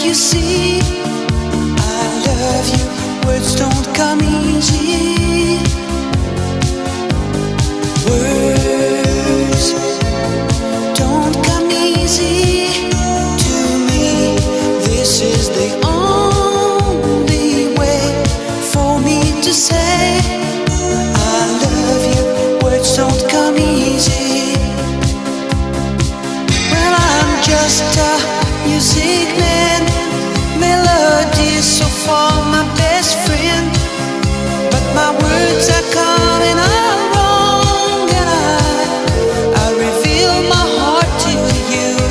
you see, I love you. Words don't come easy. Words don't come easy to me. This is the only way for me to say I love you. Words don't come easy. Well, I'm just a music man. Melody is so far my best friend, but my words are